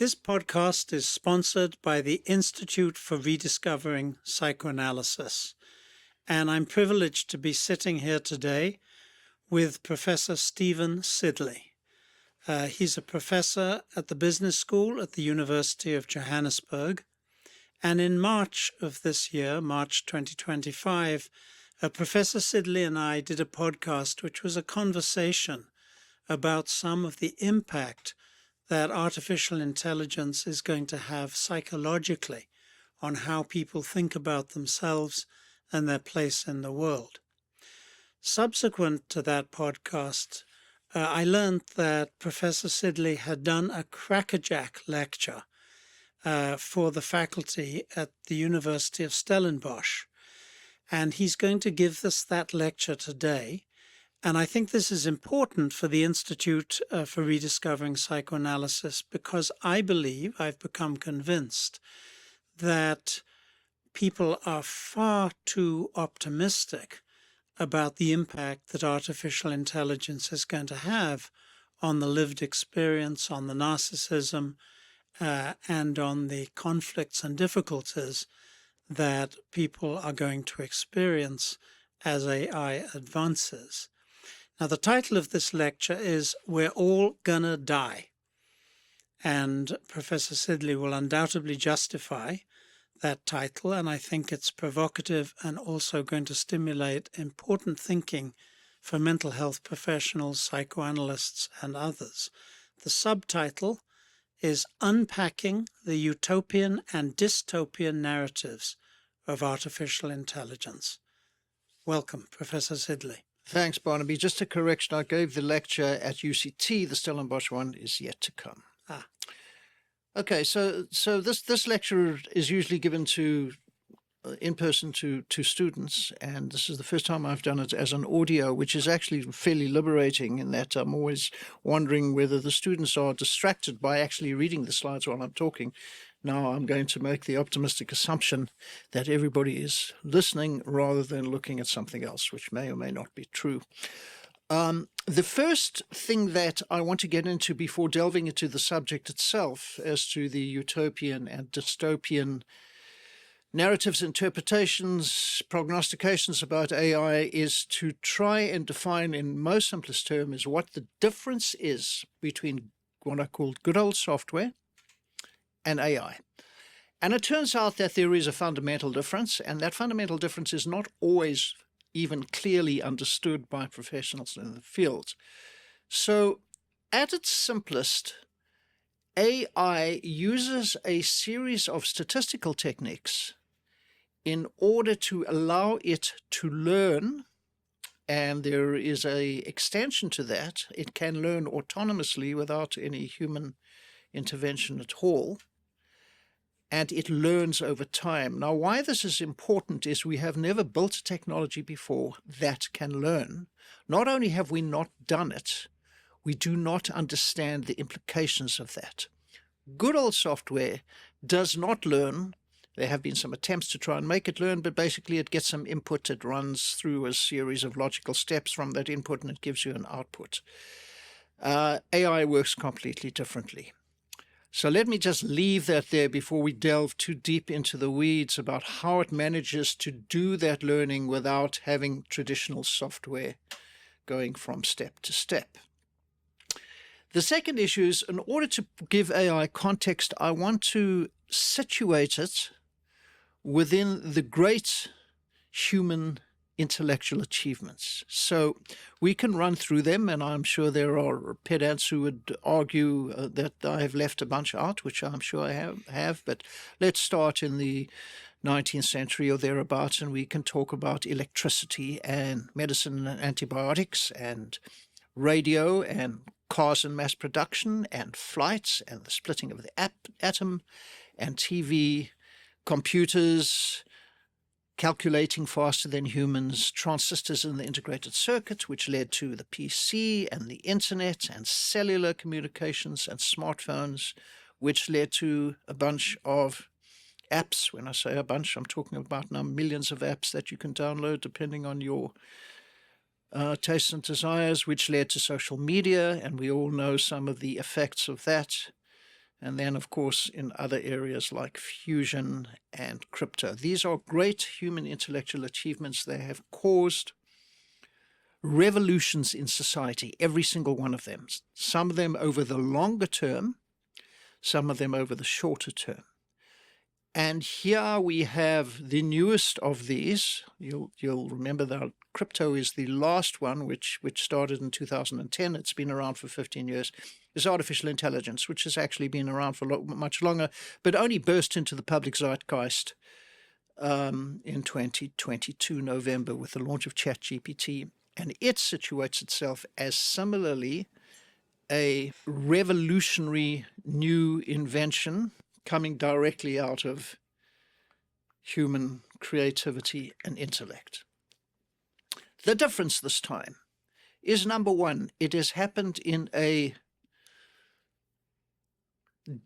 This podcast is sponsored by the Institute for Rediscovering Psychoanalysis, and I'm privileged to be sitting here today with Professor Stephen Sidley. He's a professor at the Business School at the University of Johannesburg, and in March of this year, March 2025, Professor Sidley and I did a podcast which was a conversation about some of the impact that artificial intelligence is going to have psychologically on how people think about themselves and their place in the world. Subsequent to that podcast, I learned that Professor Sidley had done a crackerjack lecture for the faculty at the University of Stellenbosch, and he's going to give us that lecture today. And I think this is important for the Institute for Rediscovering Psychoanalysis because I believe, I've become convinced, that people are far too optimistic about the impact that artificial intelligence is going to have on the lived experience, on the narcissism, and on the conflicts and difficulties that people are going to experience as AI advances. Now, the title of this lecture is We're All Gonna Die, and Professor Sidley will undoubtedly justify that title, and I think it's provocative and also going to stimulate important thinking for mental health professionals, psychoanalysts, and others. The subtitle is Unpacking the Utopian and Dystopian Narratives of Artificial Intelligence. Welcome, Professor Sidley. Thanks, Barnaby. Just a correction, I gave the lecture at UCT. The Stellenbosch one is yet to come. Okay, so this lecture is usually given to in person to students, and this is the first time I've done it as an audio, which is actually fairly liberating in that I'm always wondering whether the students are distracted by actually reading the slides while I'm talking. Now I'm going to make the optimistic assumption that everybody is listening rather than looking at something else, which may or may not be true. The first thing that I want to get into before delving into the subject itself as to the utopian and dystopian narratives, interpretations, prognostications about AI is to try and define in most simplest terms what the difference is between what I call good old software and AI. And it turns out that there is a fundamental difference, and that fundamental difference is not always even clearly understood by professionals in the field. So at its simplest, AI uses a series of statistical techniques in order to allow it to learn, and there is an extension to that. It can learn autonomously without any human intervention at all, and it learns over time. Now, why this is important is we have never built a technology before that can learn. Not only have we not done it, we do not understand the implications of that. Good old software does not learn. There have been some attempts to try and make it learn, but basically it gets some input, it runs through a series of logical steps from that input, and it gives you an output. AI works completely differently. So let me just leave that there before we delve too deep into the weeds about how it manages to do that learning without having traditional software going from step to step. The second issue is, in order to give AI context, I want to situate it within the great human intellectual achievements. So we can run through them, and I'm sure there are pedants who would argue that I have left a bunch out, which I'm sure I have, but let's start in the 19th century or thereabouts, and we can talk about electricity and medicine and antibiotics and radio and cars and mass production and flights and the splitting of the atom and TV, computers, calculating faster than humans, transistors in the integrated circuit, which led to the PC and the internet and cellular communications and smartphones, which led to a bunch of apps. When I say a bunch, I'm talking about now millions of apps that you can download depending on your tastes and desires, which led to social media, and we all know some of the effects of that. And then, of course, in other areas like fusion and crypto. These are great human intellectual achievements. They have caused revolutions in society, every single one of them. Some of them over the longer term, some of them over the shorter term. And here we have the newest of these. You'll remember that crypto is the last one, which started in 2010. It's been around for 15 years. Is artificial intelligence, which has actually been around for much longer, but only burst into the public zeitgeist in 2022 November with the launch of ChatGPT. And it situates itself as similarly a revolutionary new invention coming directly out of human creativity and intellect. The difference this time is, number one, it has happened in a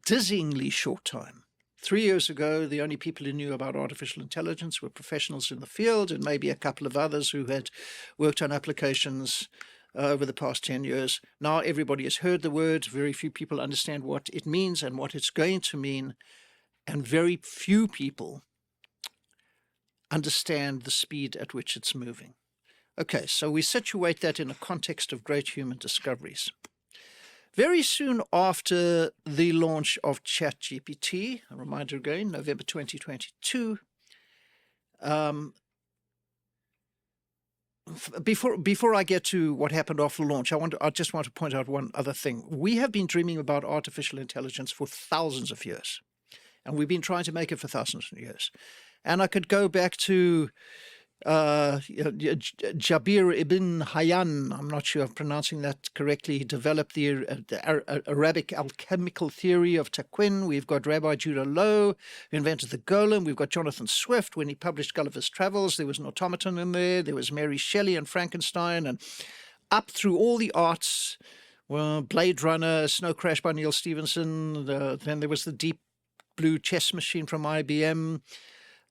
dizzyingly short time. 3 years ago, the only people who knew about artificial intelligence were professionals in the field and maybe a couple of others who had worked on applications over the past 10 years. Now everybody has heard the word. Very few people understand what it means and what it's going to mean. And very few people understand the speed at which it's moving. Okay, so we situate that in a context of great human discoveries. Very soon after the launch of ChatGPT, a reminder again, November 2022, before I get to what happened after launch, I just want to point out one other thing. We have been dreaming about artificial intelligence for thousands of years, and we've been trying to make it for thousands of years. And I could go back to Jabir ibn Hayyan, I'm not sure I'm pronouncing that correctly. He developed the Arabic alchemical theory of Takwin. We've got Rabbi Judah Lowe, who invented the golem. We've got Jonathan Swift, when he published Gulliver's Travels. There was an automaton in there. There was Mary Shelley and Frankenstein, and up through all the arts, well, Blade Runner, Snow Crash by Neil Stephenson. Then there was the Deep Blue Chess Machine from IBM.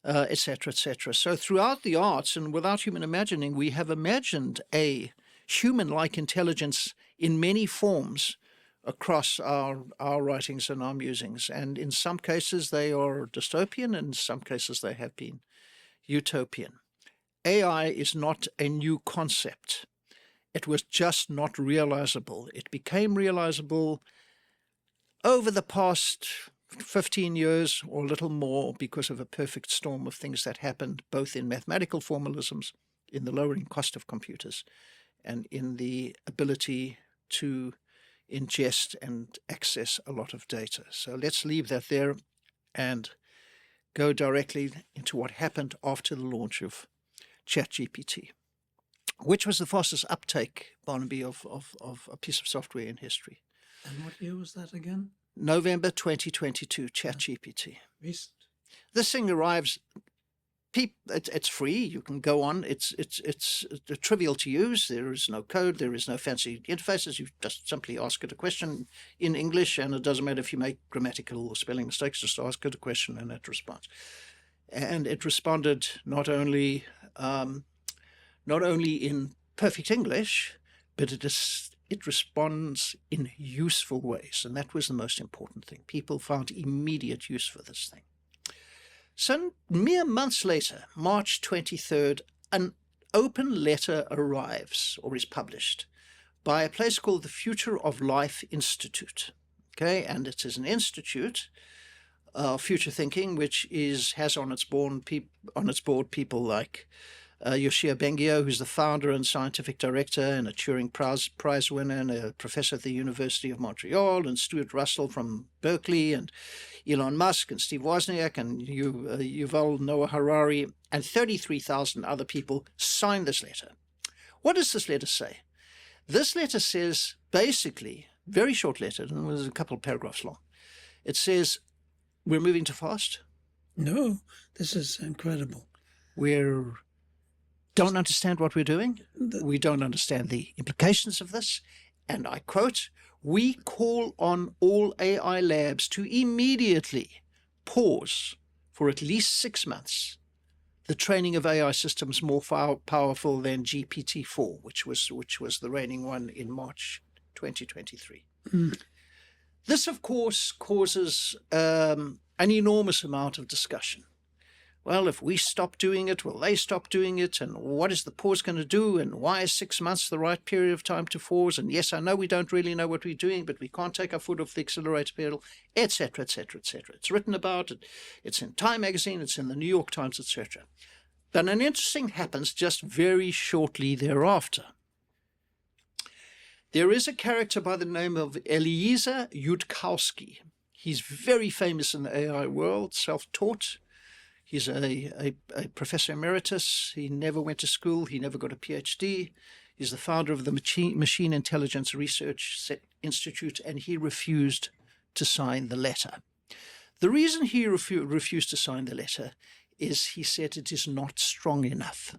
Etc., etc. So throughout the arts and without human imagining, we have imagined a human-like intelligence in many forms across our writings and our musings. And in some cases, they are dystopian, and in some cases, they have been utopian. AI is not a new concept. It was just not realizable. It became realizable over the past 15 years or a little more because of a perfect storm of things that happened both in mathematical formalisms, in the lowering cost of computers, and in the ability to ingest and access a lot of data. So let's leave that there and go directly into what happened after the launch of ChatGPT, which was the fastest uptake, Barnaby, of a piece of software in history. And what year was that again? November 2022, ChatGPT. Recent. This thing arrives. It's free. You can go on. It's trivial to use. There is no code. There is no fancy interfaces. You just simply ask it a question in English, and it doesn't matter if you make grammatical or spelling mistakes. Just ask it a question, and it responds. And it responded not only in perfect English, but it responds in useful ways, and that was the most important thing. People found immediate use for this thing. Some mere months later, March 23rd, an open letter arrives or is published by a place called the Future of Life Institute. Okay, and it is an institute of future thinking, which has on its board people like Yoshia Bengio, who's the founder and scientific director and a Turing Prize winner and a professor at the University of Montreal, and Stuart Russell from Berkeley, and Elon Musk and Steve Wozniak and Yuval Noah Harari, and 33,000 other people signed this letter. What does this letter say? This letter says, basically, very short letter, and it was a couple of paragraphs long. It says, we're moving too fast. No, this is incredible. We don't understand what we're doing. We don't understand the implications of this. And I quote, we call on all AI labs to immediately pause for at least 6 months the training of AI systems more powerful than GPT-4, which was the reigning one in March 2023. This, of course, causes an enormous amount of discussion. Well, if we stop doing it, will they stop doing it? And what is the pause going to do? And why is 6 months the right period of time to pause? And yes, I know we don't really know what we're doing, but we can't take our foot off the accelerator pedal, etc., etc., etc. It's written about it. It's in Time magazine. It's in the New York Times, etc. Then an interesting happens just very shortly thereafter. There is a character by the name of Eliezer Yudkowsky. He's very famous in the AI world, self-taught. He's a professor emeritus. He never went to school. He never got a PhD. He's the founder of the Machine Intelligence Research Institute, and he refused to sign the letter. The reason he refused to sign the letter is he said it is not strong enough.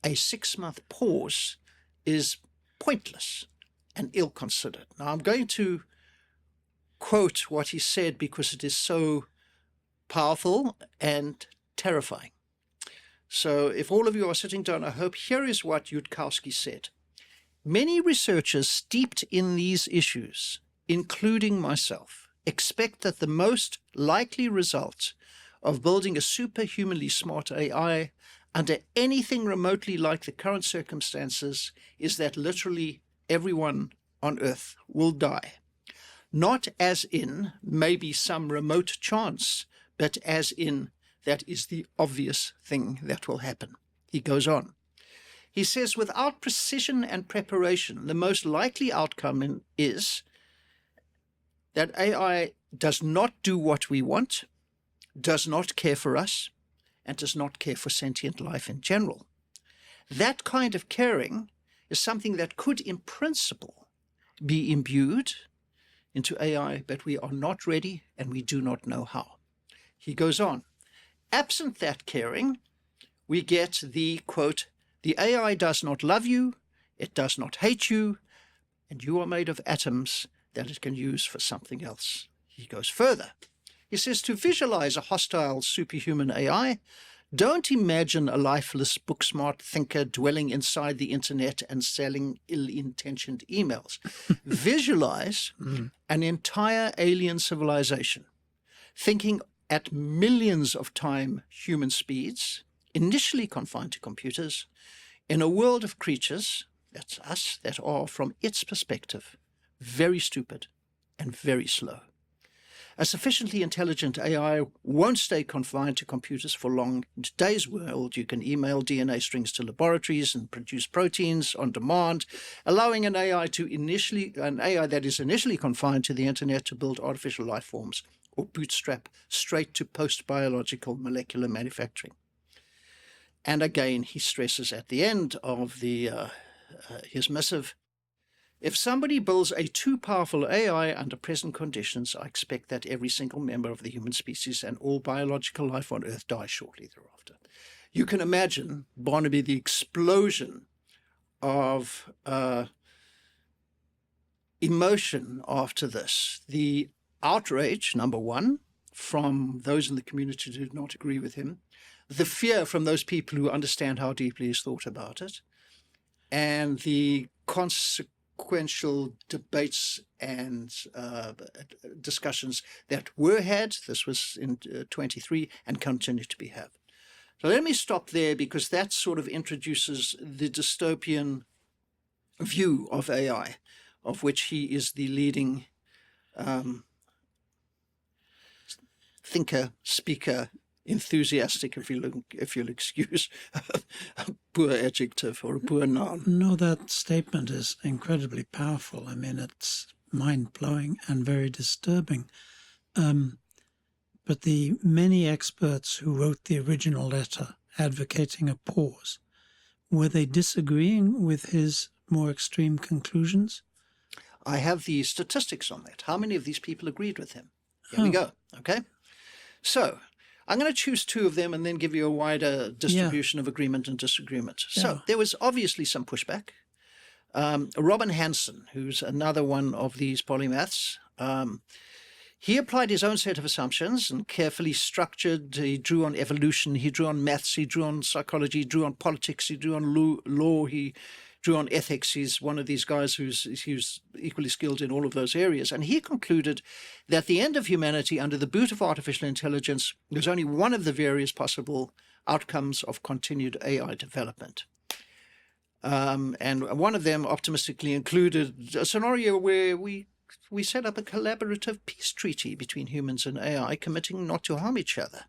A 6-month pause is pointless and ill-considered. Now, I'm going to quote what he said because it is so powerful and terrifying. So if all of you are sitting down, I hope here is what Yudkowsky said. Many researchers steeped in these issues, including myself, expect that the most likely result of building a superhumanly smart AI under anything remotely like the current circumstances is that literally everyone on Earth will die. Not as in maybe some remote chance, but as in that is the obvious thing that will happen. He goes on. He says, without precision and preparation, the most likely outcome is that AI does not do what we want, does not care for us, and does not care for sentient life in general. That kind of caring is something that could, in principle, be imbued into AI, but we are not ready and we do not know how. He goes on. Absent that caring, we get the, quote, the AI does not love you, it does not hate you, and you are made of atoms that it can use for something else. He goes further. He says to visualize a hostile superhuman AI, don't imagine a lifeless, book-smart thinker dwelling inside the internet and selling ill-intentioned emails. Visualize an entire alien civilization, thinking at millions of time human speeds, initially confined to computers, in a world of creatures, that's us, that are, from its perspective, very stupid and very slow. A sufficiently intelligent AI won't stay confined to computers for long. In today's world, you can email DNA strings to laboratories and produce proteins on demand, allowing an AI that is initially confined to the internet to build artificial life forms or bootstrap straight to post-biological molecular manufacturing. And again, he stresses at the end of his missive, if somebody builds a too powerful AI under present conditions, I expect that every single member of the human species and all biological life on Earth die shortly thereafter. You can imagine, Barnaby, the explosion of emotion after this. The outrage, number one, from those in the community who did not agree with him. The fear from those people who understand how deeply he's thought about it. And the consequential debates and discussions that were had, this was in 23, and continue to be had. So let me stop there because that sort of introduces the dystopian view of AI, of which he is the leading thinker, speaker, enthusiastic, if you'll excuse a poor adjective or a poor noun. No, that statement is incredibly powerful. I mean, it's mind-blowing and very disturbing. But the many experts who wrote the original letter advocating a pause, were they disagreeing with his more extreme conclusions? I have the statistics on that. How many of these people agreed with him? Here we go. Okay. So I'm going to choose two of them and then give you a wider distribution of agreement and disagreement. So there was obviously some pushback. Robin Hanson, who's another one of these polymaths, he applied his own set of assumptions and carefully structured. He drew on evolution, he drew on maths, he drew on psychology, he drew on politics, he drew on law, he drew on ethics. He's one of these guys who's equally skilled in all of those areas. And he concluded that the end of humanity under the boot of artificial intelligence was only one of the various possible outcomes of continued AI development. And one of them optimistically included a scenario where we set up a collaborative peace treaty between humans and AI, committing not to harm each other,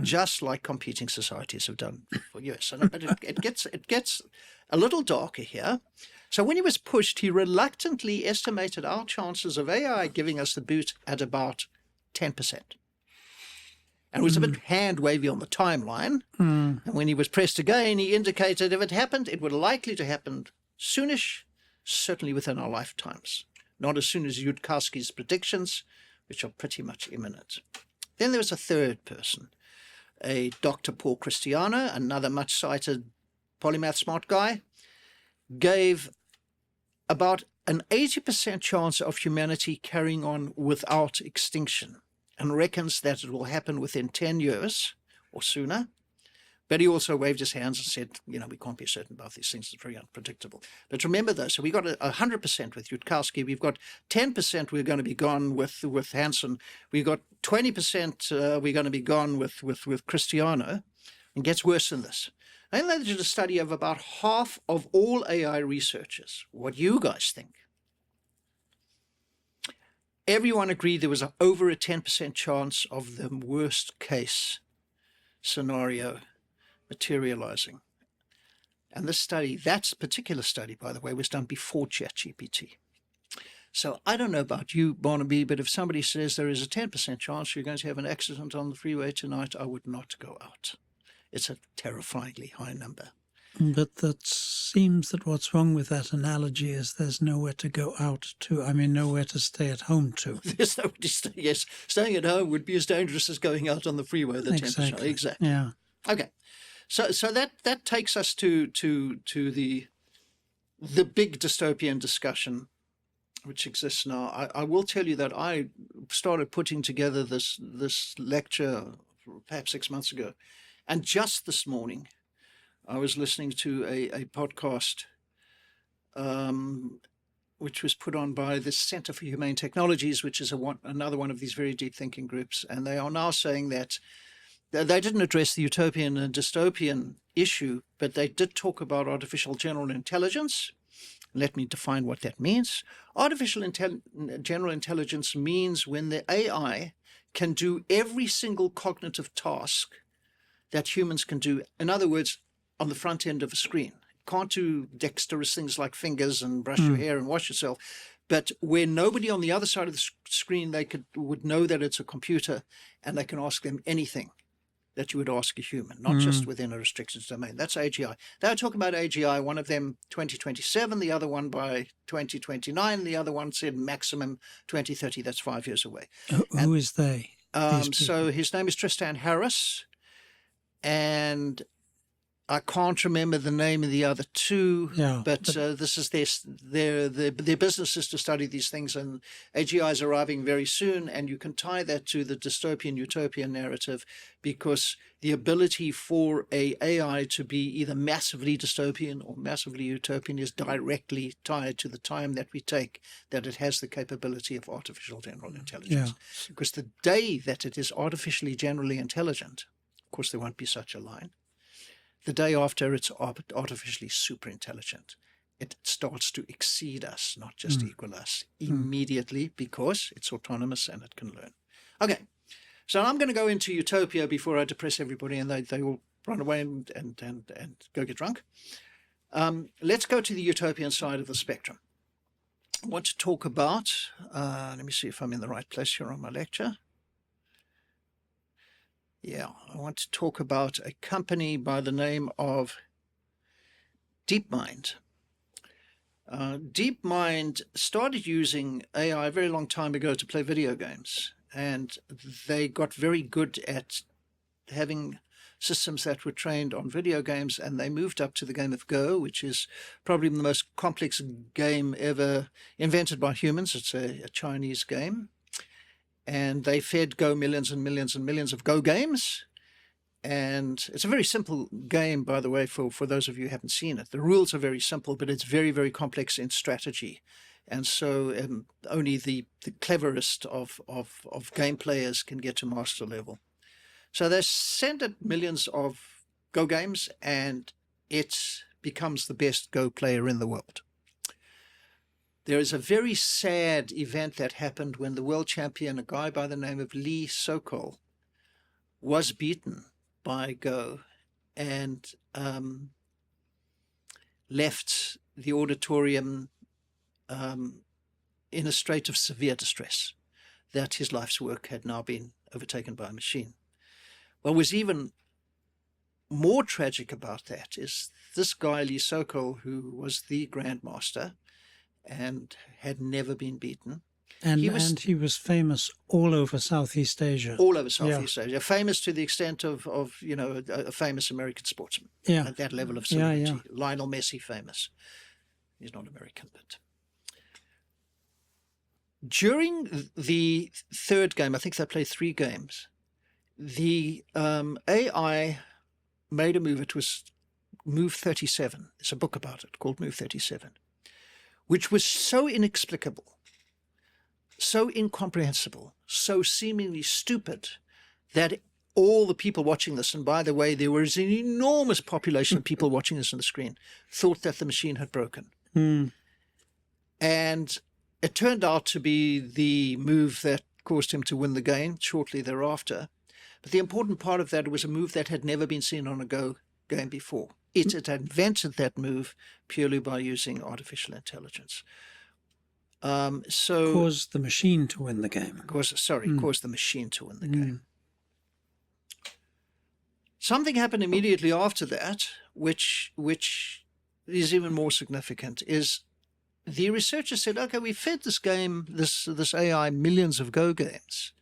just like competing societies have done for years. But it gets a little darker here. So when he was pushed, he reluctantly estimated our chances of AI giving us the boot at about 10%. And it was a bit hand-wavy on the timeline. And when he was pressed again, he indicated if it happened, it would likely to happen soonish, certainly within our lifetimes. Not as soon as Yutkowski's predictions, which are pretty much imminent. Then there was a third person, a Dr. Paul Christiano, another much-cited polymath smart guy, gave about an 80% chance of humanity carrying on without extinction, and reckons that it will happen within 10 years or sooner. But he also waved his hands and said, we can't be certain about these things. It's very unpredictable. But remember, though, so we got 100% with Yutkowski. We've got 10% we're going to be gone with Hansen. We've got 20% we're going to be gone with Cristiano. It gets worse than this. And they did a study of about half of all AI researchers. What do you guys think? Everyone agreed there was over a 10% chance of the worst case scenario materializing. And this study, that particular study, by the way, was done before ChatGPT. So I don't know about you, Barnaby, but if somebody says there is a 10% chance you're going to have an accident on the freeway tonight, I would not go out. It's a terrifyingly high number. But that seems that what's wrong with that analogy is there's nowhere to go out to. nowhere to stay at home to. There's nowhere to stay. Yes, staying at home would be as dangerous as going out on the freeway. The temperature. Exactly. Yeah. Okay. So that takes us to the big dystopian discussion which exists now. I will tell you that I started putting together this lecture perhaps 6 months ago, and just this morning I was listening to a podcast which was put on by the Center for Humane Technologies, which is another one of these very deep thinking groups. And they are now saying that they didn't address the utopian and dystopian issue, but they did talk about artificial general intelligence. Let me define what that means. Artificial general intelligence means when the AI can do every single cognitive task that humans can do. In other words, on the front end of a screen. It can't do dexterous things like fingers and brush your hair and wash yourself. But where nobody on the other side of the screen would know that it's a computer, and they can ask them anything that you would ask a human, not just within a restricted domain. That's AGI. They were talking about AGI, one of them 2027, the other one by 2029, the other one said maximum 2030. That's 5 years away. Who is they? So his name is Tristan Harris, and I can't remember the name of the other two, but this is their business is to study these things, and AGI is arriving very soon, and you can tie that to the dystopian utopian narrative, because the ability for a AI to be either massively dystopian or massively utopian is directly tied to the time that we take that it has the capability of artificial general intelligence. Because the day that it is artificially generally intelligent, of course there won't be such a line. The day after it's artificially super intelligent, it starts to exceed us, not just equal us, immediately, because it's autonomous and it can learn. Okay, so I'm going to go into Utopia before I depress everybody and they all run away and go get drunk. Let's go to the utopian side of the spectrum. I want to talk about, let me see if I'm in the right place here on my lecture. Yeah, I want to talk about a company by the name of DeepMind. DeepMind started using AI a very long time ago to play video games, and they got very good at having systems that were trained on video games, and they moved up to the game of Go, which is probably the most complex game ever invented by humans. It's a Chinese game. And they fed Go millions and millions and millions of Go games. And it's a very simple game, by the way, for those of you who haven't seen it. The rules are very simple, but it's very, very complex in strategy. And so only the cleverest of game players can get to master level. So they send it millions of Go games, and it becomes the best Go player in the world. There is a very sad event that happened when the world champion, a guy by the name of Lee Sokol, was beaten by Go and left the auditorium in a state of severe distress that his life's work had now been overtaken by a machine. What was even more tragic about that is this guy, Lee Sokol, who was the grandmaster and had never been beaten. And he was famous all over Southeast Asia. All over Southeast Asia. Famous to the extent of a famous American sportsman. Yeah. At that level of celebrity. Yeah. Lionel Messi famous. He's not American, but... During the third game, I think they played 3 games, the AI made a move. It was Move 37. There's a book about it called Move 37, which was so inexplicable, so incomprehensible, so seemingly stupid that all the people watching this, and by the way, there was an enormous population of people watching this on the screen, thought that the machine had broken. And it turned out to be the move that caused him to win the game shortly thereafter. But the important part of that was a move that had never been seen on a Go game before. It had invented that move purely by using artificial intelligence. So caused the machine to win the game. Caused the machine to win the game. Something happened immediately after that, which is even more significant, is the researchers said, okay, we fed this game, this AI, millions of Go games.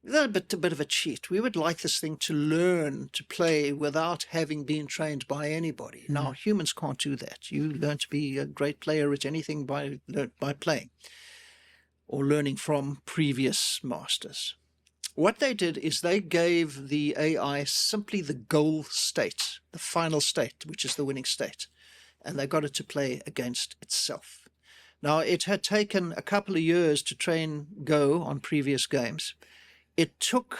They're a bit of a cheat. We would like this thing to learn to play without having been trained by anybody. Now, humans can't do that. You learn to be a great player at anything by playing or learning from previous masters. What they did is they gave the AI simply the goal state, the final state, which is the winning state, and they got it to play against itself. Now, it had taken a couple of years to train Go on previous games. It took,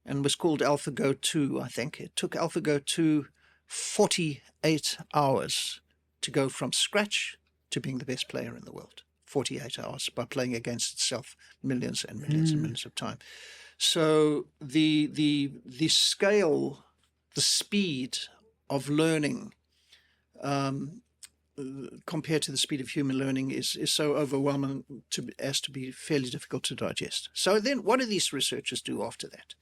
and was called AlphaGo 2, I think. It took AlphaGo 2 48 hours to go from scratch to being the best player in the world. 48 hours by playing against itself millions and millions and millions of time. So the scale, the speed of learning compared to the speed of human learning is so overwhelming as to be fairly difficult to digest. So then what do these researchers do after that?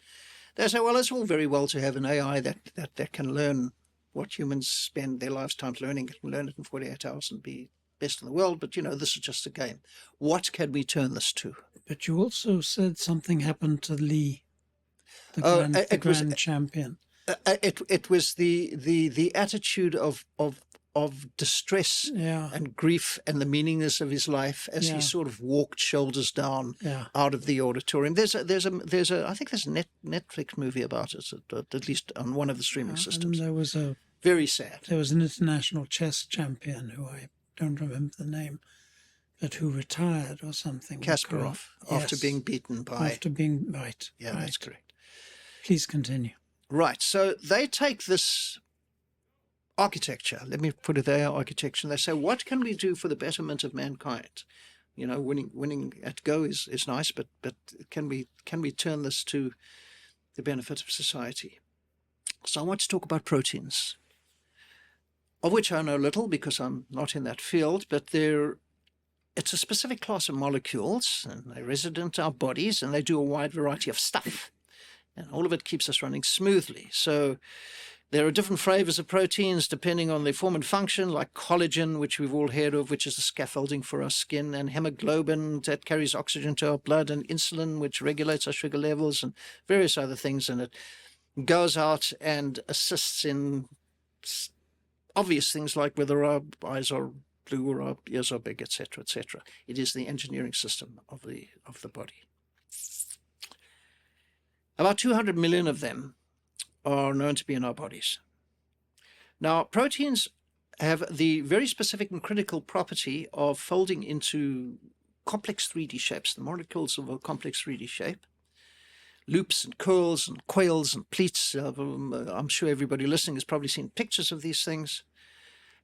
They say, well, it's all very well to have an AI that can learn what humans spend their lifetimes learning. It can learn it in 48 hours and be best in the world, but, this is just a game. What can we turn this to? But you also said something happened to Lee, the grand champion. It was the attitude of distress and grief and the meaningless of his life as he sort of walked shoulders down out of the auditorium. There's a I think there's a Netflix movie about it, at least on one of the streaming systems. And there was very sad. There was an international chess champion who I don't remember the name, but who retired or something. Kasparov, after being beaten by... After being... Right. Yeah, right. That's correct. Please continue. Right. So they take this architecture, let me put it there, architecture, and they say, what can we do for the betterment of mankind? Winning at Go is nice, but can we turn this to the benefit of society? So I want to talk about proteins, of which I know little because I'm not in that field, but it's a specific class of molecules, and they're resident in our bodies, and they do a wide variety of stuff. And all of it keeps us running smoothly. So there are different flavors of proteins depending on their form and function, like collagen, which we've all heard of, which is the scaffolding for our skin, and hemoglobin that carries oxygen to our blood, and insulin, which regulates our sugar levels, and various other things. And it goes out and assists in obvious things like whether our eyes are blue or our ears are big, etc., etc. It is the engineering system of the body. About 200 million of them are known to be in our bodies. Now, proteins have the very specific and critical property of folding into complex 3D shapes, the molecules of a complex 3D shape, loops and curls and coils and pleats. I'm sure everybody listening has probably seen pictures of these things.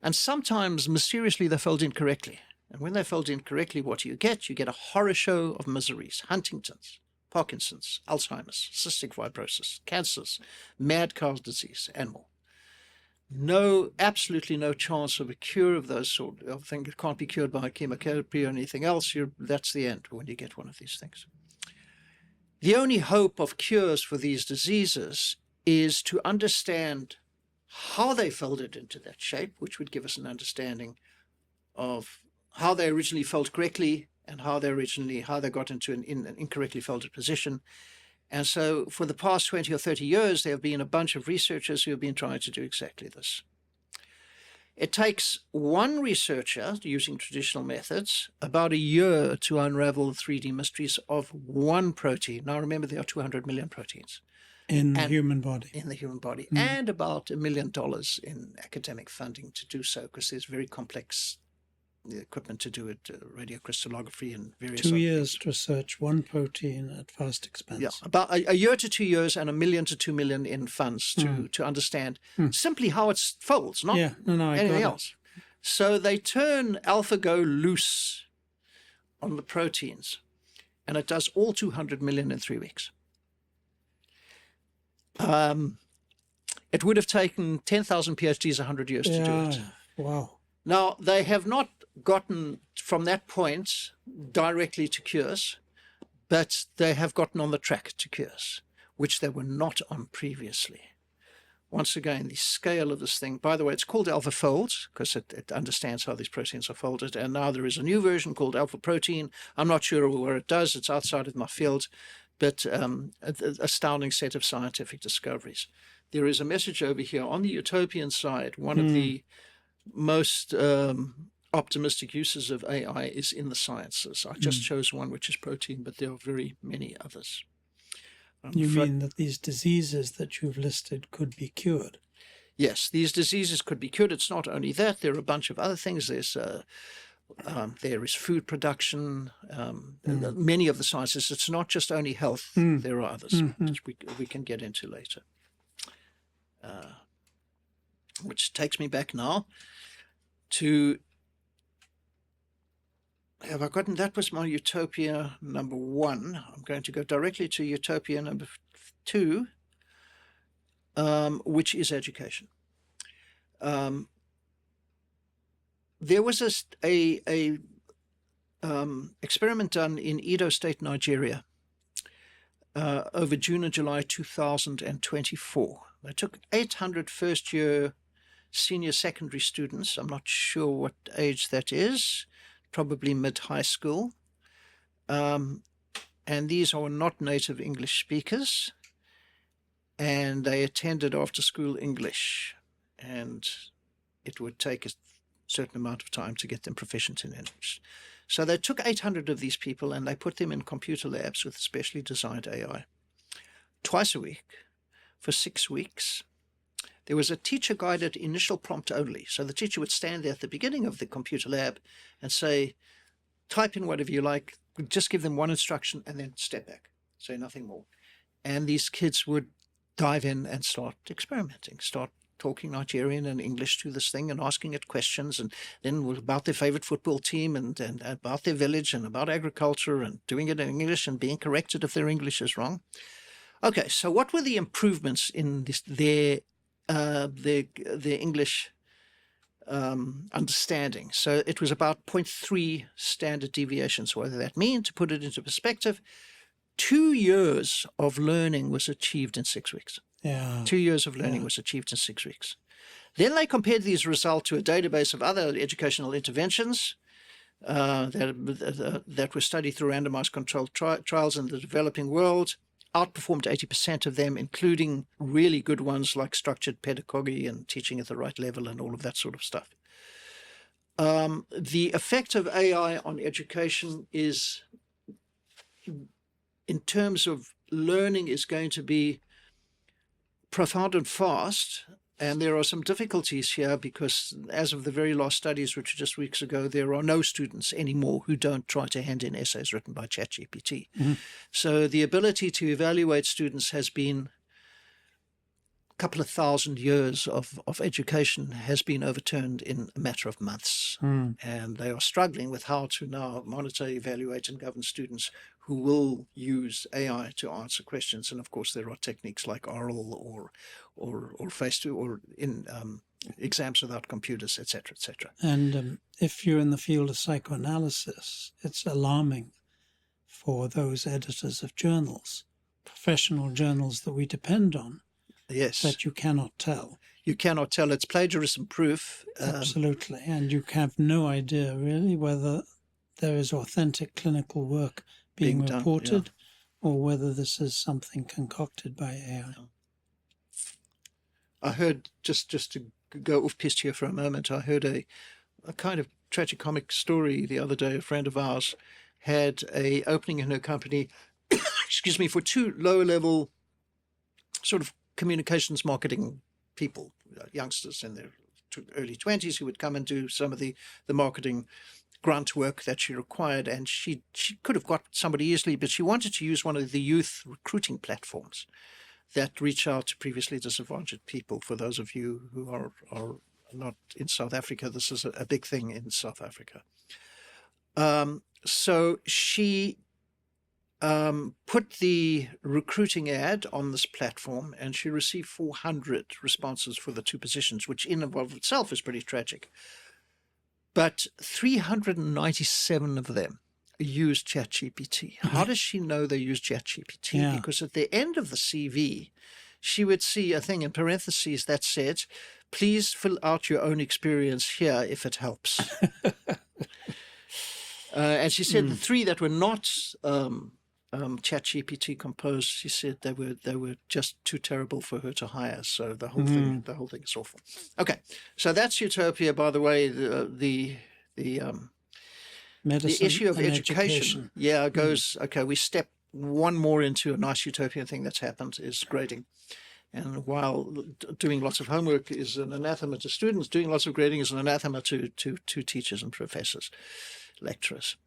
And sometimes, mysteriously, they fold incorrectly. And when they fold incorrectly, what do you get? You get a horror show of miseries: Huntington's, Parkinson's, Alzheimer's, cystic fibrosis, cancers, mad cow disease, and more. Absolutely no chance of a cure of those sort of things. It can't be cured by chemotherapy or anything else. That's the end when you get one of these things. The only hope of cures for these diseases is to understand how they folded into that shape, which would give us an understanding of how they originally fold correctly and how they got into an incorrectly folded position. And so for the past 20 or 30 years, there have been a bunch of researchers who have been trying to do exactly this. It takes one researcher, using traditional methods, about a year to unravel the 3D mysteries of one protein. Now remember, there are 200 million proteins. In the human body. In the human body. And about $1 million in academic funding to do so, because there's very complex equipment to do it, radiocrystallography and various 2 years to research one protein at vast expense. Yeah, about a year to 2 years and $1 million to $2 million in funds to understand simply how it folds, not anything else. So they turn AlphaGo loose on the proteins, and it does all 200 million in 3 weeks. It would have taken 10,000 PhDs 100 years to do it. Wow. Now, they have not gotten from that point directly to cures, but they have gotten on the track to cures, which they were not on previously. Once again, the scale of this thing, by the way, it's called AlphaFold because it understands how these proteins are folded. And now there is a new version called Alpha Protein. I'm not sure what it does. It's outside of my field, but an astounding set of scientific discoveries. There is a message over here on the utopian side. One of the most optimistic uses of AI is in the sciences. I just chose one, which is protein, but there are very many others. You mean that these diseases that you've listed could be cured? Yes, these diseases could be cured. It's not only that. There are a bunch of other things. There is food production, many of the sciences. It's not just only health. There are others, which we can get into later. Which takes me back now to, have I gotten, that was my Utopia number 1. I'm going to go directly to Utopia number 2, which is education. There was a experiment done in Edo State, Nigeria, over June and July 2024. They took 800 first-year senior secondary students. I'm not sure what age that is, probably mid-high school. And these are not native English speakers. And they attended after-school English. And it would take a certain amount of time to get them proficient in English. So they took 800 of these people and they put them in computer labs with specially designed AI. Twice a week for 6 weeks. There was a teacher-guided initial prompt only. So the teacher would stand there at the beginning of the computer lab and say, type in whatever you like, just give them one instruction and then step back, say nothing more. And these kids would dive in and start experimenting, start talking Nigerian and English to this thing and asking it questions, and then about their favorite football team and about their village and about agriculture and doing it in English and being corrected if their English is wrong. Okay, so what were the improvements in their English understanding? So it was about 0.3 standard deviations. What does that mean? To put it into perspective, 2 years of learning was achieved in 6 weeks. 2 years of learning was achieved in 6 weeks. Then they compared these results to a database of other educational interventions that were studied through randomized controlled trials in the developing world. Outperformed 80% of them, including really good ones like structured pedagogy and teaching at the right level and all of that sort of stuff. The effect of AI on education is, in terms of learning, is going to be profound and fast. And there are some difficulties here because as of the very last studies, which were just weeks ago, there are no students anymore who don't try to hand in essays written by ChatGPT. Mm-hmm. So the ability to evaluate students has been a couple of thousand years of education has been overturned in a matter of months. And they are struggling with how to now monitor, evaluate, and govern students who will use AI to answer questions. And of course, there are techniques like oral or face-to or in exams without computers, etc., etc. And if you're in the field of psychoanalysis, it's alarming for those editors of journals, professional journals that we depend on. Yes, that you cannot tell. You cannot tell. It's plagiarism proof. Absolutely, and you have no idea really whether there is authentic clinical work being reported, done, or whether this is something concocted by AI. I heard, just to go off-piste here for a moment, I heard a kind of tragicomic story the other day. A friend of ours had a opening in her company, excuse me, for 2 lower-level sort of communications marketing people, youngsters in their early 20s who would come and do some of the marketing grunt work that she required. And she could have got somebody easily, but she wanted to use one of the youth recruiting platforms that reach out to previously disadvantaged people. For those of you who are not in South Africa, this is a big thing in South Africa. So she put the recruiting ad on this platform, and she received 400 responses for the 2 positions, which in and of itself is pretty tragic. But 397 of them used ChatGPT. How does she know they used ChatGPT? Yeah. Because at the end of the CV, she would see a thing in parentheses that said, "Please fill out your own experience here if it helps." And she said the 3 that were not ChatGPT composed, she said they were just too terrible for her to hire. So the whole thing is awful. Okay, so that's Utopia. By the way, the issue of education. Yeah, goes okay. We step one more into a nice utopian thing that's happened is grading. And while doing lots of homework is an anathema to students, doing lots of grading is an anathema to teachers and professors, lecturers.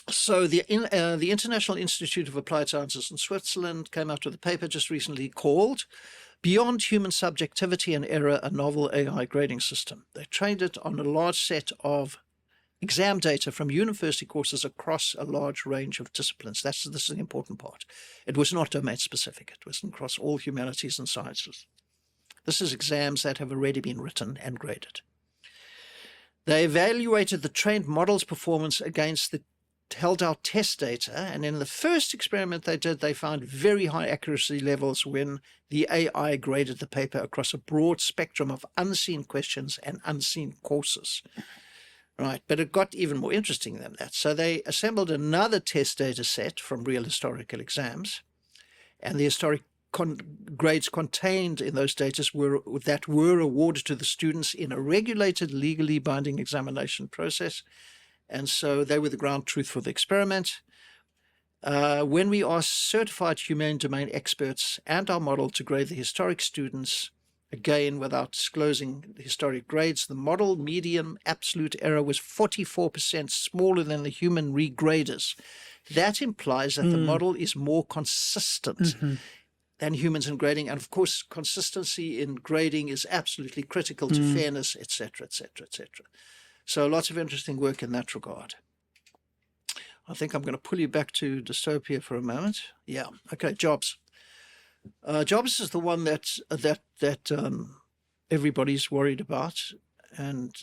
So the International Institute of Applied Sciences in Switzerland came out with a paper just recently called "Beyond Human Subjectivity and Error, a Novel AI Grading System." They trained it on a large set of exam data from university courses across a large range of disciplines. This is the important part. It was not domain specific. It was across all humanities and sciences. This is exams that have already been written and graded. They evaluated the trained model's performance against the held out test data, and in the first experiment they did, they found very high accuracy levels when the AI graded the paper across a broad spectrum of unseen questions and unseen courses. Right, but it got even more interesting than that. So they assembled another test data set from real historical exams, and the historic grades contained in those data were awarded to the students in a regulated, legally binding examination process. And so they were the ground truth for the experiment. When we asked certified humane domain experts and our model to grade the historic students, again without disclosing the historic grades, the model median absolute error was 44% smaller than the human regraders. That implies that the model is more consistent than humans in grading. And of course, consistency in grading is absolutely critical to fairness, etc., etc., etc. So lots of interesting work in that regard. I think I'm going to pull you back to Dystopia for a moment. Yeah. Okay. Jobs. Jobs is the one that everybody's worried about, and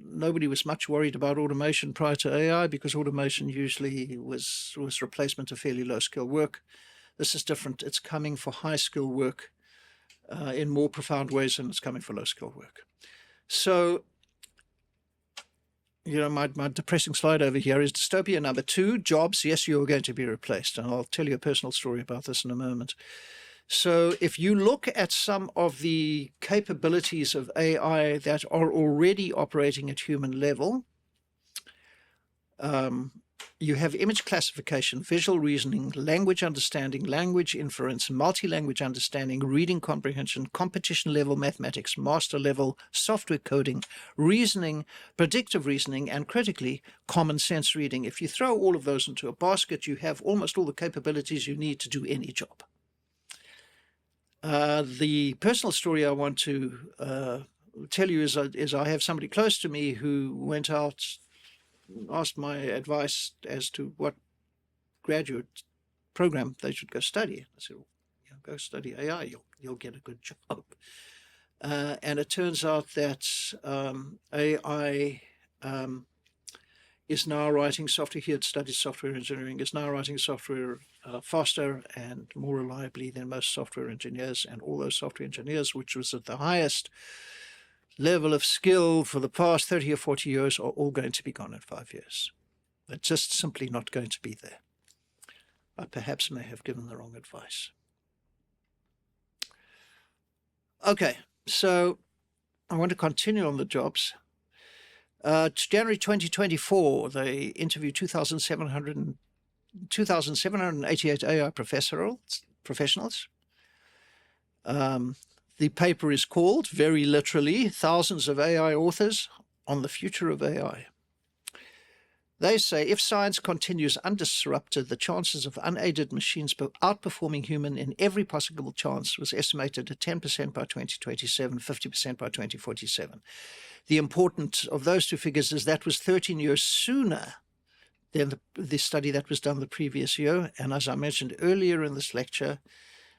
nobody was much worried about automation prior to AI because automation usually was replacement of fairly low skill work. This is different. It's coming for high skill work in more profound ways than it's coming for low skill work. So, you know, my depressing slide over here is Dystopia number 2, jobs. Yes, you're going to be replaced. And I'll tell you a personal story about this in a moment. So if you look at some of the capabilities of AI that are already operating at human level, you have image classification, visual reasoning, language understanding, language inference, multi-language understanding, reading comprehension, competition-level mathematics, master-level software coding, reasoning, predictive reasoning, and critically, common sense reading. If you throw all of those into a basket, you have almost all the capabilities you need to do any job. The personal story I want to tell you is I have somebody close to me who went out, asked my advice as to what graduate program they should go study. I said, well, go study AI, you'll get a good job. And it turns out that AI is now writing software. He had studied software engineering, is now writing software faster and more reliably than most software engineers. And all those software engineers, which was at the highest level of skill for the past 30 or 40 years, are all going to be gone in 5 years. They're just simply not going to be there. I perhaps may have given the wrong advice. Okay, so I want to continue on the jobs. January 2024, they interviewed 2,788 AI professionals. The paper is called, very literally, Thousands of AI Authors on the Future of AI. They say if science continues undisrupted, the chances of unaided machines outperforming human in every possible chance was estimated at 10% by 2027, 50% by 2047. The importance of those two figures is that was 13 years sooner than the study that was done the previous year. And as I mentioned earlier in this lecture,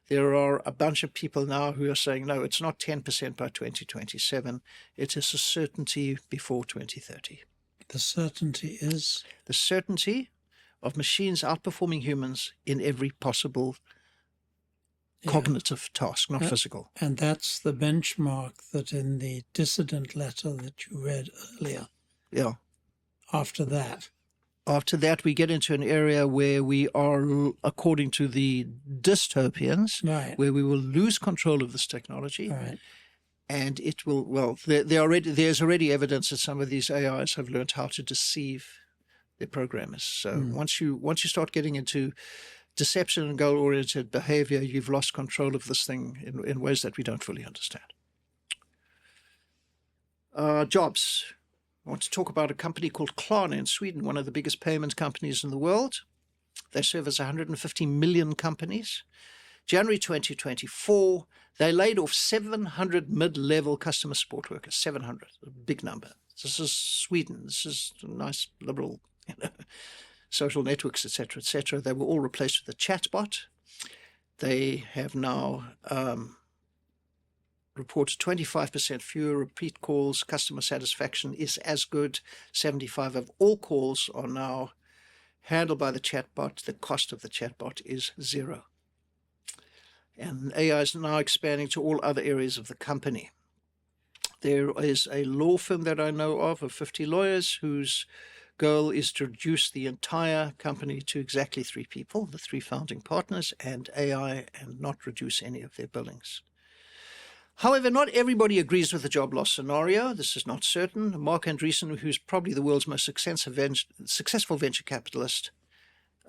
there are a bunch of people now who are saying, no, it's not 10% by 2027. It is a certainty before 2030. The certainty is? The certainty of machines outperforming humans in every possible cognitive task, not physical. And that's the benchmark that in the dissident letter that you read earlier. Yeah. After that, we get into an area where we are, according to the dystopians, right, where we will lose control of this technology. Right. And it will, well, there's already evidence that some of these AIs have learned how to deceive their programmers. So once you start getting into deception and goal-oriented behavior, you've lost control of this thing in ways that we don't fully understand. Jobs. I want to talk about a company called Klarna in Sweden, one of the biggest payment companies in the world. They service 150 million companies. January 2024, they laid off 700 mid-level customer support workers, 700, a big number. This is Sweden. This is a nice liberal, social networks, etc., etc. They were all replaced with a chatbot. They have now reported 25% fewer repeat calls. Customer satisfaction is as good. 75% of all calls are now handled by the chatbot. The cost of the chatbot is zero. And AI is now expanding to all other areas of the company. There is a law firm that I know of 50 lawyers, whose goal is to reduce the entire company to exactly 3 people, the 3 founding partners, and AI, and not reduce any of their billings. However, not everybody agrees with the job loss scenario. This is not certain. Mark Andreessen, who's probably the world's most successful venture capitalist,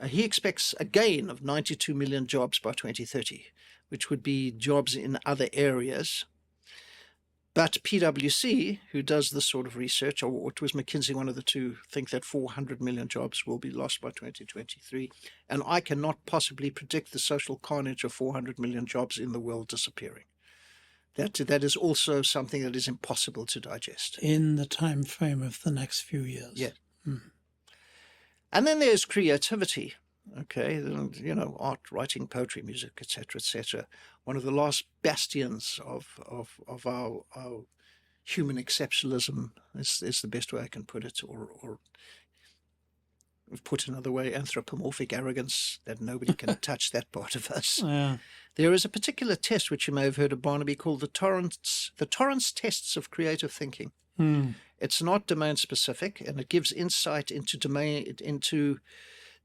he expects a gain of 92 million jobs by 2030, which would be jobs in other areas. But PwC, who does this sort of research, or it was McKinsey, one of the two, think that 400 million jobs will be lost by 2023. And I cannot possibly predict the social carnage of 400 million jobs in the world disappearing. That is also something that is impossible to digest. In the time frame of the next few years. Yeah. And then there's creativity. Okay, art, writing, poetry, music, etc., etc. One of the last bastions of our human exceptionalism is the best way I can put it, or put another way, anthropomorphic arrogance, that nobody can touch that part of us. Yeah. There is a particular test which you may have heard of, Barnaby, called the Torrance tests of creative thinking. It's not domain specific, and it gives insight into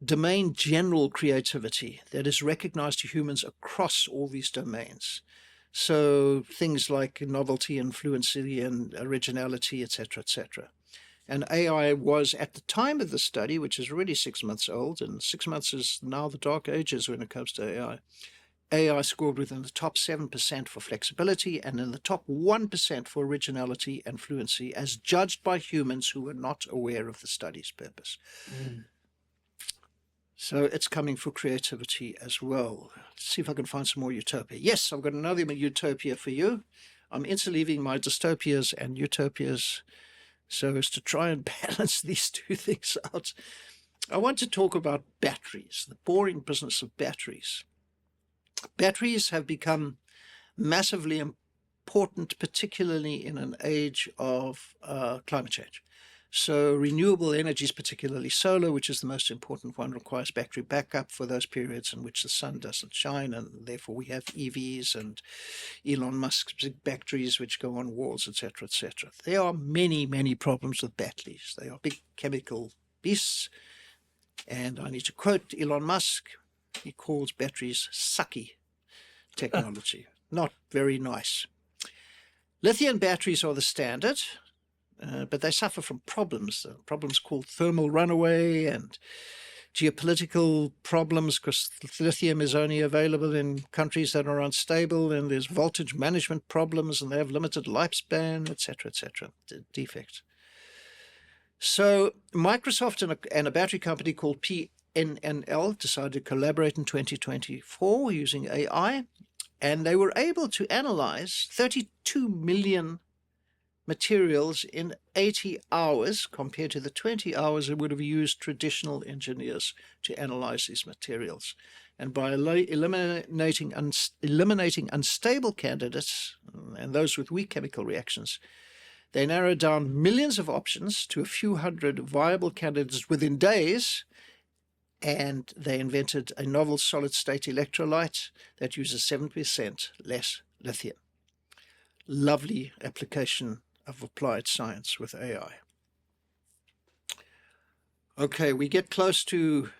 domain general creativity that is recognized to humans across all these domains. So things like novelty and fluency and originality, etc., etc. And AI was, at the time of the study, which is already 6 months old, and 6 months is now the dark ages when it comes to AI. AI scored within the top 7% for flexibility and in the top 1% for originality and fluency, as judged by humans who were not aware of the study's purpose. So it's coming for creativity as well. Let's see if I can find some more Utopia. Yes, I've got another Utopia for you. I'm interleaving my dystopias and utopias so as to try and balance these two things out. I want to talk about batteries, the boring business of batteries. Batteries have become massively important, particularly in an age of climate change. So renewable energies, particularly solar, which is the most important one, requires battery backup for those periods in which the sun doesn't shine, and therefore we have EVs and Elon Musk's big batteries which go on walls, etc., etc. There are many, many problems with batteries. They are big chemical beasts, and I need to quote Elon Musk. He calls batteries sucky technology. Not very nice. Lithium batteries are the standard. But they suffer from problems called thermal runaway and geopolitical problems, because lithium is only available in countries that are unstable, and there's voltage management problems, and they have limited lifespan, etc., defects. So Microsoft and a battery company called PNNL decided to collaborate in 2024 using AI, and they were able to analyze 32 million materials in 80 hours compared to the 20 hours it would have used traditional engineers to analyze these materials. And by eliminating unstable candidates and those with weak chemical reactions, they narrowed down millions of options to a few hundred viable candidates within days, and they invented a novel solid-state electrolyte that uses 7% less lithium. Lovely application of applied science with AI. Okay, we get close to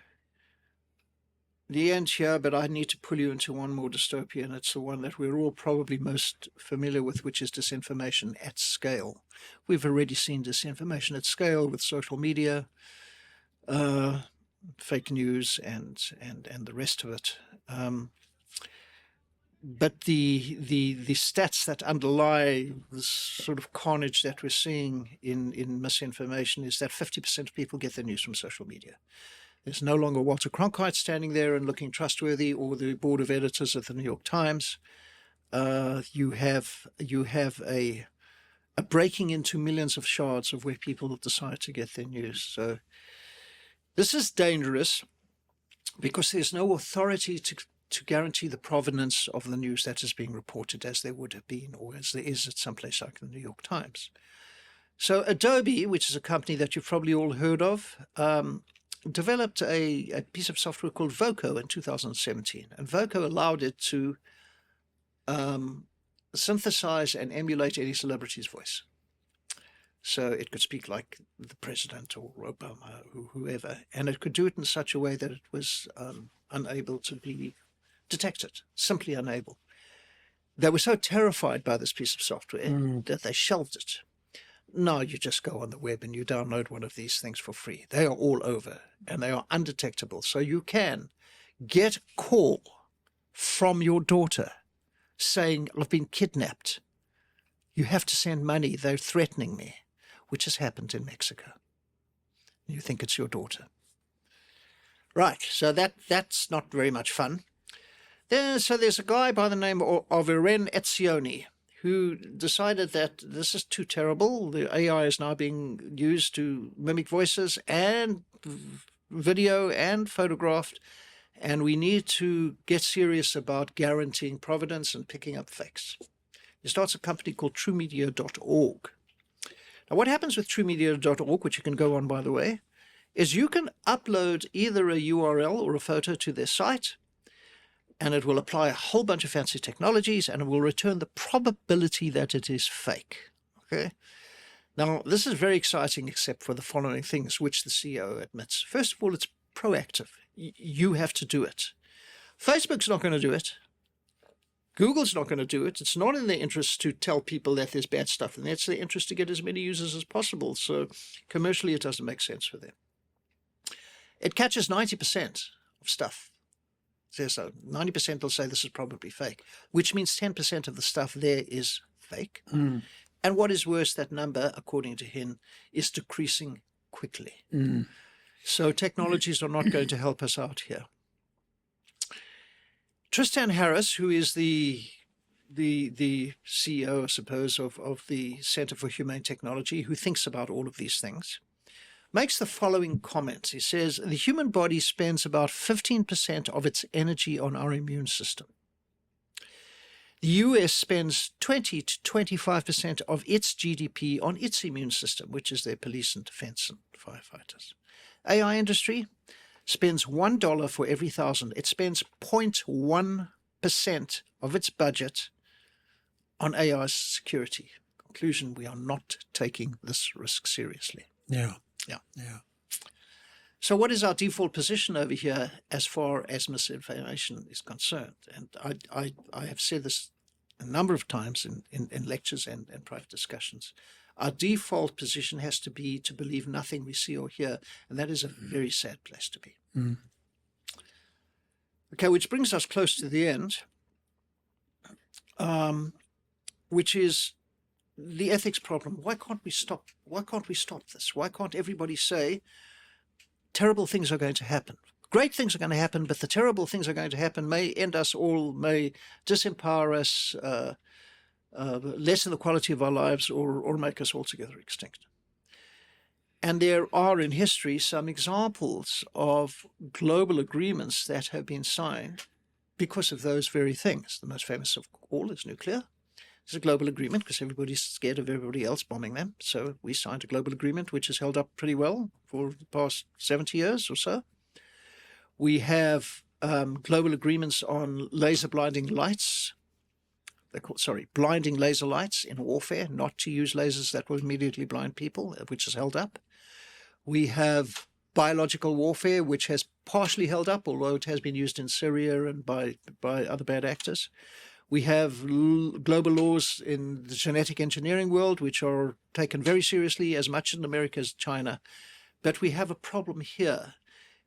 the end here, but I need to pull you into one more dystopia, and it's the one that we're all probably most familiar with, which is disinformation at scale. We've already seen disinformation at scale with social media, fake news, and the rest of it. But the stats that underlie this sort of carnage that we're seeing in misinformation is that 50% of people get their news from social media. There's no longer Walter Cronkite standing there and looking trustworthy, or the board of editors of the New York Times. You have a breaking into millions of shards of where people decide to get their news. So this is dangerous because there's no authority to guarantee the provenance of the news that is being reported, as there would have been, or as there is at some place like the New York Times. So Adobe, which is a company that you've probably all heard of, developed a piece of software called Voco in 2017. And Voco allowed it to synthesize and emulate any celebrity's voice. So it could speak like the president or Obama or whoever, and it could do it in such a way that it was unable to be detected, simply unable. They were so terrified by this piece of software that they shelved it. Now you just go on the web and you download one of these things for free. They are all over and they are undetectable. So you can get a call from your daughter saying, I've been kidnapped. You have to send money. They're threatening me, which has happened in Mexico. You think it's your daughter. Right, so that's not very much fun. So there's a guy by the name of Irene Etzioni who decided that this is too terrible. The AI is now being used to mimic voices and video and photographed, and we need to get serious about guaranteeing provenance and picking up fakes. He starts a company called truemedia.org. Now, what happens with truemedia.org, which you can go on, by the way, is you can upload either a URL or a photo to their site, and it will apply a whole bunch of fancy technologies, and it will return the probability that it is fake. Okay. Now, this is very exciting, except for the following things, which the CEO admits. First of all, it's proactive. You have to do it. Facebook's not going to do it. Google's not going to do it. It's not in their interest to tell people that there's bad stuff, and it's their interest to get as many users as possible. So commercially, it doesn't make sense for them. It catches 90% of stuff. So 90% will say this is probably fake, which means 10% of the stuff there is fake. Mm. And what is worse, that number, according to him, is decreasing quickly. Mm. So technologies are not going to help us out here. Tristan Harris, who is the CEO, I suppose, of the Center for Humane Technology, who thinks about all of these things, makes the following comment. He says, the human body spends about 15% of its energy on our immune system. The US spends 20 to 25% of its GDP on its immune system, which is their police and defense and firefighters. AI industry spends $1 for every 1,000. It spends 0.1% of its budget on AI security. Conclusion, we are not taking this risk seriously. Yeah. Yeah. Yeah. So what is our default position over here as far as misinformation is concerned? And I have said this a number of times in lectures and private discussions. Our default position has to be to believe nothing we see or hear, and that is a very sad place to be. Mm. Okay, which brings us close to the end, which is the ethics problem. Why can't we stop? Why can't we stop this? Why can't everybody say terrible things are going to happen? Great things are going to happen, but the terrible things are going to happen may end us all, may disempower us, lessen the quality of our lives, or make us altogether extinct. And there are in history some examples of global agreements that have been signed because of those very things. The most famous of all is nuclear. It's a global agreement because everybody's scared of everybody else bombing them. So we signed a global agreement which has held up pretty well for the past 70 years or so. We have global agreements on laser blinding lights. They're called, blinding laser lights in warfare, not to use lasers that will immediately blind people, which is held up. We have biological warfare, which has partially held up, although it has been used in Syria and by other bad actors. We have global laws in the genetic engineering world, which are taken very seriously, as much in America as China. But we have a problem here,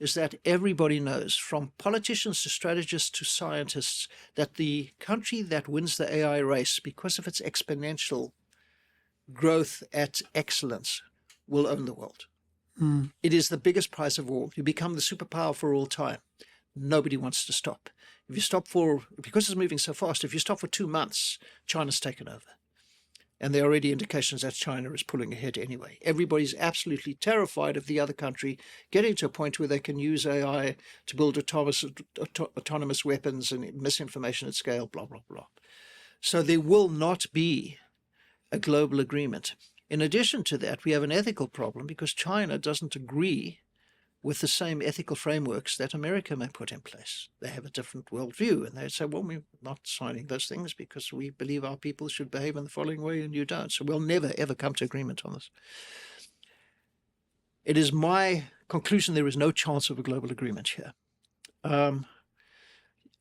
is that everybody knows, from politicians to strategists to scientists, that the country that wins the AI race, because of its exponential growth at excellence, will own the world. Mm. It is the biggest prize of all. You become the superpower for all time. Nobody wants to stop. If you stop because it's moving so fast, if you stop for 2 months, China's taken over. And there are already indications that China is pulling ahead anyway. Everybody's absolutely terrified of the other country getting to a point where they can use AI to build autonomous weapons and misinformation at scale, blah, blah, blah. So there will not be a global agreement. In addition to that, we have an ethical problem because China doesn't agree with the same ethical frameworks that America may put in place. They have a different worldview, and they say, well, we're not signing those things because we believe our people should behave in the following way, and you don't. So we'll never, ever come to agreement on this. It is my conclusion there is no chance of a global agreement here. Noah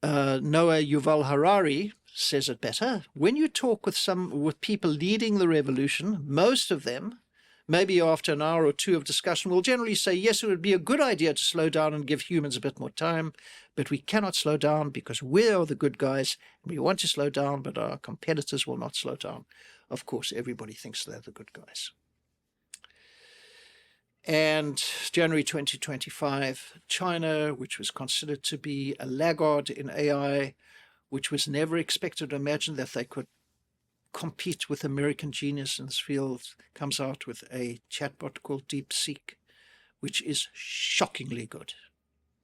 Yuval Harari says it better. When you talk with people leading the revolution, most of them, maybe after an hour or two of discussion, will generally say, yes, it would be a good idea to slow down and give humans a bit more time, but we cannot slow down because we are the good guys. We want to slow down, but our competitors will not slow down. Of course, everybody thinks they're the good guys. And January 2025, China, which was considered to be a laggard in AI, which was never expected to imagine that they could compete with American genius in this field, comes out with a chatbot called DeepSeek, which is shockingly good.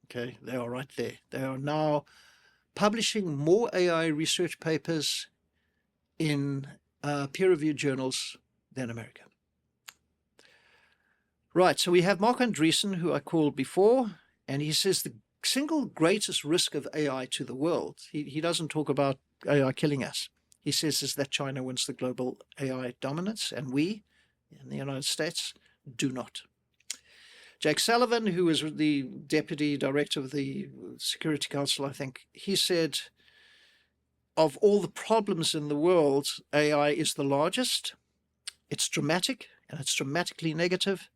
Okay, they are right there. They are now publishing more AI research papers in peer-reviewed journals than America. Right, so we have Mark Andreessen, who I called before, and he says the single greatest risk of AI to the world, he doesn't talk about AI killing us. He says is that China wins the global AI dominance, and we, in the United States, do not. Jake Sullivan, who was the deputy director of the Security Council, I think, he said, of all the problems in the world, AI is the largest. It's dramatic, and it's dramatically negative.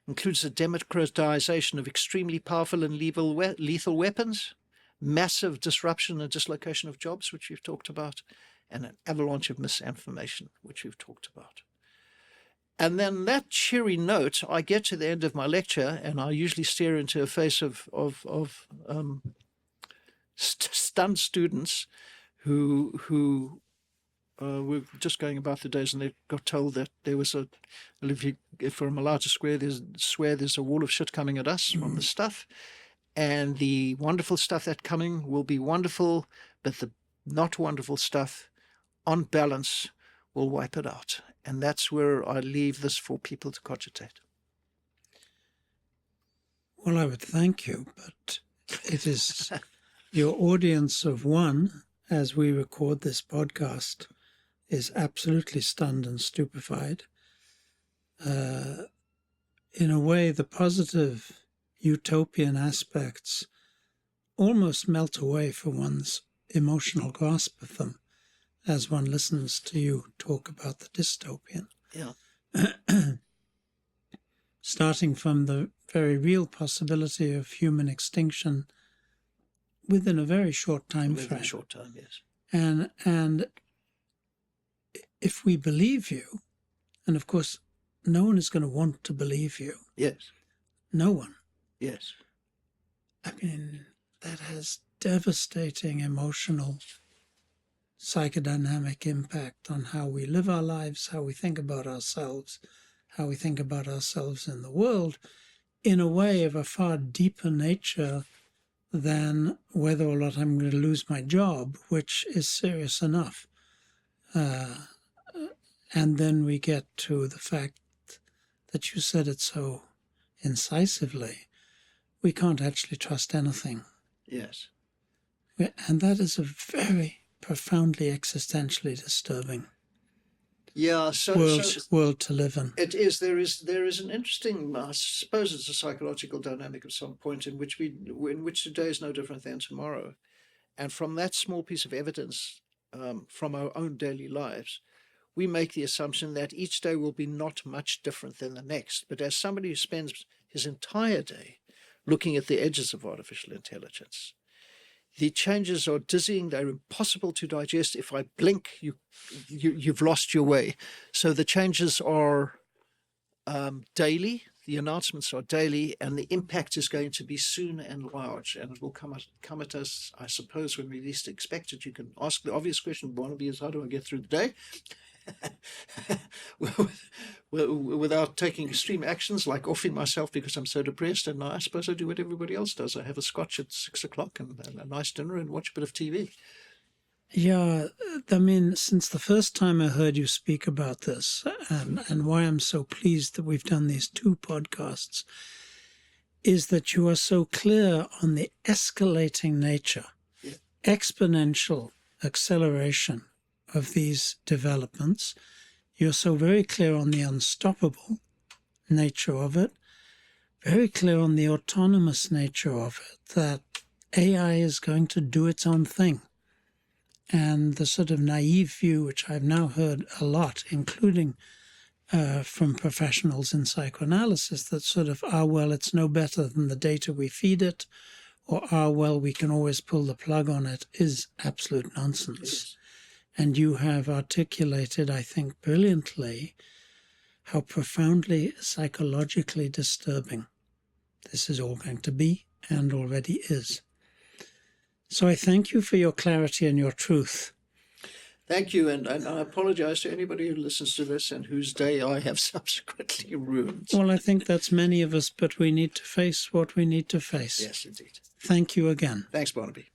Includes the democratization of extremely powerful and lethal weapons, massive disruption and dislocation of jobs, which we've talked about, and an avalanche of misinformation, which we've talked about. And then that cheery note, I get to the end of my lecture, and I usually stare into a face of stunned students who were just going about the days, and they got told that there was if I'm allowed to swear, there's a wall of shit coming at us from the stuff, and the wonderful stuff that's coming will be wonderful, but the not wonderful stuff, on balance, will wipe it out. And that's where I leave this for people to cogitate. Well, I would thank you, but it is your audience of one, as we record this podcast, is absolutely stunned and stupefied. In a way, the positive utopian aspects almost melt away for one's emotional grasp of them as one listens to you talk about the dystopian. Yeah. Starting from the very real possibility of human extinction within a very short time frame. Within a short time, yes. And if we believe you, and of course, no one is going to want to believe you. Yes. No one. Yes. I mean, that has devastating emotional, psychodynamic impact on how we live our lives, how we think about ourselves, how we think about ourselves in the world, in a way of a far deeper nature than whether or not I'm going to lose my job, which is serious enough. And then we get to the fact that you said it so incisively. We can't actually trust anything. Yes. And that is a very profoundly existentially disturbing world to live in. It is. There is an interesting, I suppose it's a psychological dynamic of some point in which today is no different than tomorrow. And from that small piece of evidence from our own daily lives, we make the assumption that each day will be not much different than the next. But as somebody who spends his entire day looking at the edges of artificial intelligence, the changes are dizzying. They're impossible to digest. If I blink, you've lost your way. So the changes are daily. The announcements are daily, and the impact is going to be soon and large. And it will come at us, I suppose, when we least expect it. You can ask the obvious question, Barnaby, is how do I get through the day? Without taking extreme actions like offing myself because I'm so depressed, and I suppose I do what everybody else does. I have a scotch at 6 o'clock and a nice dinner and watch a bit of TV. Yeah, I mean, since the first time I heard you speak about this, and why I'm so pleased that we've done these 2 podcasts, is that you are so clear on the escalating nature, exponential acceleration of these developments. You're so very clear on the unstoppable nature of it, very clear on the autonomous nature of it, that AI is going to do its own thing. And the sort of naive view, which I've now heard a lot, including from professionals in psychoanalysis, that sort of, well, it's no better than the data we feed it, or, well, we can always pull the plug on it, is absolute nonsense. And you have articulated, I think, brilliantly, how profoundly psychologically disturbing this is all going to be and already is. So I thank you for your clarity and your truth. Thank you, and I apologize to anybody who listens to this and whose day I have subsequently ruined. Well, I think that's many of us, but we need to face what we need to face. Yes, indeed. Thank you again. Thanks, Barnaby.